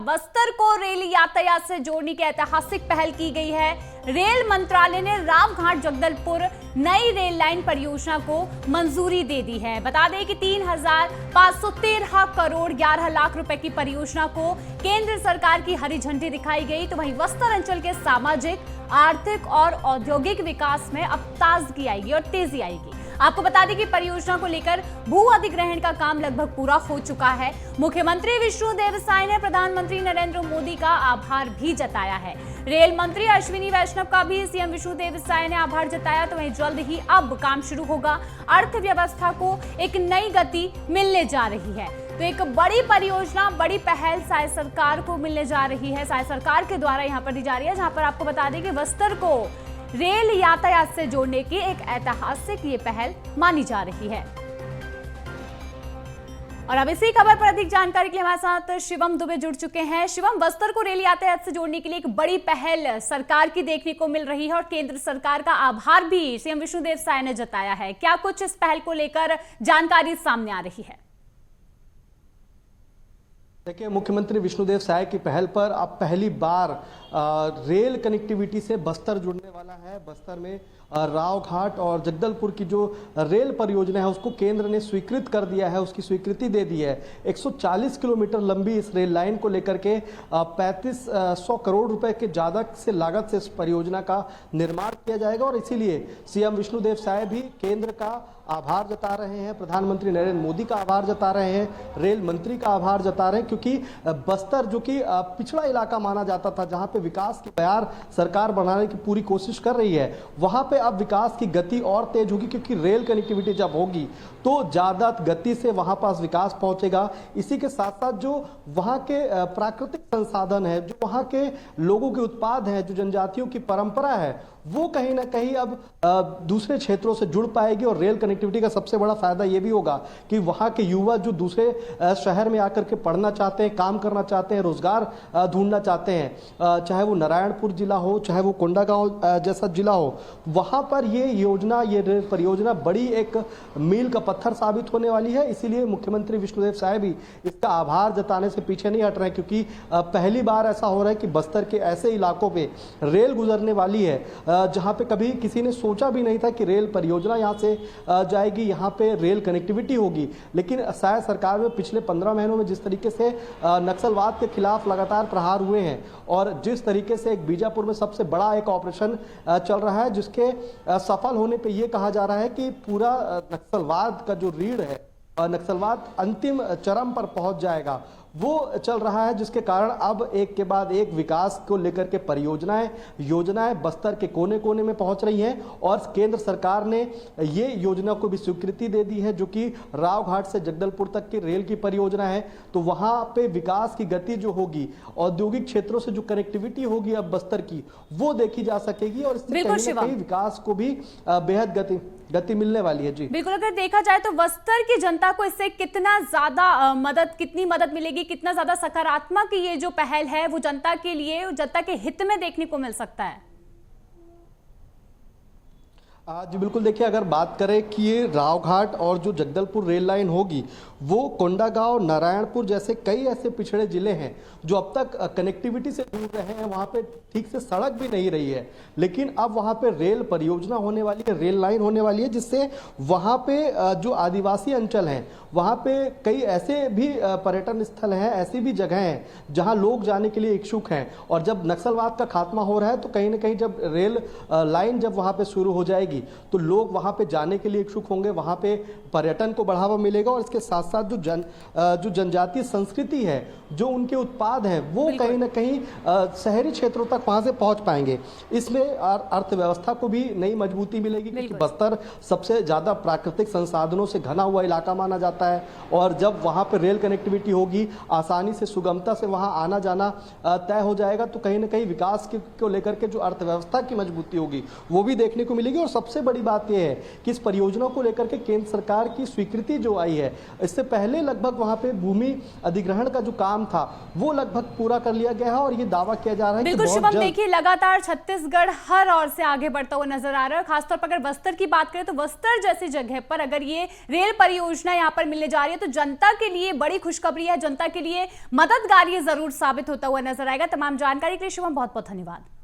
बस्तर को रेल यातायात से जोड़ने की ऐतिहासिक पहल की गई है। रेल मंत्रालय ने रावघाट जगदलपुर नई रेल लाइन परियोजना को मंजूरी दे दी है। बता दें कि 3,513 करोड़ 11 लाख रुपए की परियोजना को केंद्र सरकार की हरी झंडी दिखाई गई। तो वहीं बस्तर अंचल के सामाजिक, आर्थिक और औद्योगिक विकास में अब ताजगी आएगी और तेजी आएगी। आपको बता दें कि परियोजना को लेकर भू अधिग्रहण का काम लगभग पूरा हो चुका है। मुख्यमंत्री विष्णुदेव साय ने प्रधानमंत्री नरेंद्र मोदी का आभार भी जताया है। रेल मंत्री अश्विनी वैष्णव का भी सीएम विष्णुदेव साय ने आभार जताया। तो वहीं जल्द ही अब काम शुरू होगा। अर्थव्यवस्था को एक नई गति मिलने जा रही है। तो एक बड़ी परियोजना, बड़ी पहल साय सरकार को मिलने जा रही है, साय सरकार के द्वारा यहां पर दी जा रही है, जहां पर आपको बता दें कि बस्तर को रेल यातायात से जोड़ने की एक ऐतिहासिक ये पहल मानी जा रही है। और अब इसी खबर पर अधिक जानकारी के लिए हमारे साथ शिवम दुबे जुड़ चुके हैं। शिवम, बस्तर को रेल यातायात से जोड़ने के लिए एक बड़ी पहल सरकार की देखने को मिल रही है और केंद्र सरकार का आभार भी सीएम विष्णुदेव साय ने जताया है। क्या कुछ इस पहल को लेकर जानकारी सामने आ रही है? देखिए, मुख्यमंत्री विष्णुदेव साय की पहल पर अब पहली बार रेल कनेक्टिविटी से बस्तर जुड़ने वाला है। बस्तर में रावघाट और जगदलपुर की जो रेल परियोजना है उसको केंद्र ने स्वीकृत कर दिया है, उसकी स्वीकृति दे दी है। 140 किलोमीटर लंबी इस रेल लाइन को लेकर के 3500 करोड़ रुपए के ज़्यादा से लागत से इस परियोजना का निर्माण किया जाएगा। और इसीलिए सीएम विष्णुदेव साय भी केंद्र का आभार जता रहे हैं, प्रधानमंत्री नरेंद्र मोदी का आभार जता रहे हैं, रेल मंत्री का आभार जता रहे हैं, क्योंकि बस्तर जो कि पिछड़ा इलाका माना जाता था, जहां पे विकास की तैयार सरकार बनाने की पूरी कोशिश कर रही है, वहां पे अब विकास की गति और तेज होगी। क्योंकि रेल कनेक्टिविटी जब होगी तो ज़्यादा गति से वहां पास विकास पहुंचेगा। इसी के साथ साथ जो वहां के प्राकृतिक संसाधन है, जो वहां के लोगों के उत्पाद हैं, जो जनजातियों की परंपरा है, वो कहीं ना कहीं अब दूसरे क्षेत्रों से जुड़ पाएगी। और रेल कनेक्टिविटी का सबसे बड़ा फायदा ये भी होगा कि वहाँ के युवा जो दूसरे शहर में आकर के पढ़ना चाहते हैं, काम करना चाहते हैं, रोजगार ढूंढना चाहते हैं, चाहे वो नारायणपुर जिला हो, चाहे वो कोंडागांव जैसा जिला हो, वहाँ पर ये योजना, ये रेल परियोजना बड़ी एक मील का पत्थर साबित होने वाली है। इसीलिए मुख्यमंत्री विष्णुदेव साय भी इसका आभार जताने से पीछे नहीं हट रहे हैं, क्योंकि पहली बार ऐसा हो रहा है कि बस्तर के ऐसे इलाकों पे रेल गुजरने वाली है जहां पे कभी किसी ने सोचा भी नहीं था कि रेल परियोजना यहां से जाएगी, यहां पे रेल कनेक्टिविटी होगी। लेकिन साय सरकार में पिछले 15 महीनों में जिस तरीके से नक्सलवाद के खिलाफ लगातार प्रहार हुए हैं और जिस तरीके से एक बीजापुर में सबसे बड़ा एक ऑपरेशन चल रहा है, जिसके सफल होने पे ये कहा जा रहा है कि पूरा नक्सलवाद का जो रीढ़ है, नक्सलवाद अंतिम चरम पर पहुंच जाएगा, वो चल रहा है, जिसके कारण अब एक के बाद एक विकास को लेकर के परियोजनाएं, योजनाएं बस्तर के कोने कोने में पहुंच रही हैं। और केंद्र सरकार ने ये योजना को भी स्वीकृति दे दी है, जो कि रावघाट से जगदलपुर तक की रेल की परियोजना है। तो वहां पे विकास की गति जो होगी, औद्योगिक क्षेत्रों से जो कनेक्टिविटी होगी अब बस्तर की, वो देखी जा सकेगी और इससे कहीं ना कहीं विकास को भी बेहद गति मिलने वाली है। जी बिल्कुल, अगर देखा जाए तो बस्तर की जनता को इससे कितना ज्यादा कितनी मदद मिलेगी, कितना ज्यादा सकारात्मक ये जो पहल है वो जनता के लिए, जनता के हित में देखने को मिल सकता है? जी बिल्कुल, देखिए, अगर बात करें कि ये रावघाट और जो जगदलपुर रेल लाइन होगी, वो कोंडागांव, नारायणपुर जैसे कई ऐसे पिछड़े जिले हैं जो अब तक कनेक्टिविटी से दूर रहे हैं, वहाँ पे ठीक से सड़क भी नहीं रही है। लेकिन अब वहाँ पे रेल परियोजना होने वाली है, रेल लाइन होने वाली है, जिससे वहाँ पे जो आदिवासी अंचल हैं, वहाँ पे कई ऐसे भी पर्यटन स्थल हैं, ऐसी भी जगह हैं जहाँ लोग जाने के लिए इच्छुक हैं। और जब नक्सलवाद का खात्मा हो रहा है तो कहीं ना कहीं जब रेल लाइन जब वहाँ पे शुरू हो जाएगी तो लोग वहाँ पे जाने के लिए इच्छुक होंगे, वहाँ पे पर्यटन को बढ़ावा मिलेगा। और इसके साथ साथ जो जनजातीय संस्कृति है, जो उनके उत्पाद हैं, वो कहीं ना कहीं शहरी क्षेत्रों तक वहाँ से पहुँच पाएंगे। इसमें अर्थव्यवस्था को भी नई मजबूती मिलेगी, क्योंकि बस्तर सबसे ज़्यादा प्राकृतिक संसाधनों से घना हुआ इलाका माना जाता है। और जब वहाँ पर रेल कनेक्टिविटी होगी, आसानी से, सुगमता से वहाँ आना जाना तय हो जाएगा, तो कहीं ना कहीं विकास को लेकर के जो अर्थव्यवस्था की मजबूती होगी वो भी देखने को मिलेगी। और सबसे बड़ी बात यह है कि इस परियोजना को लेकर के केंद्र सरकार की स्वीकृति जो आई है, इससे पहले लगभग वहां पे भूमि अधिग्रहण का जो काम था वो लगभग पूरा कर लिया गया है और ये दावा किया जा रहा है कि बिल्कुल बहुत शुभम, जल्द देखिए लगातार छत्तीसगढ़ हर ओर से आगे बढ़ता हुआ नजर आ रहा है। खासतौर पर अगर बस्तर की बात करें तो बस्तर जैसी जगह पर अगर ये रेल परियोजना यहां पर मिलने जा रही है तो जनता के लिए बड़ी खुशखबरी है, जनता के लिए मददगार ये जरूर साबित होता हुआ नजर आएगा। तमाम जानकारी के लिए शुभम बहुत बहुत धन्यवाद।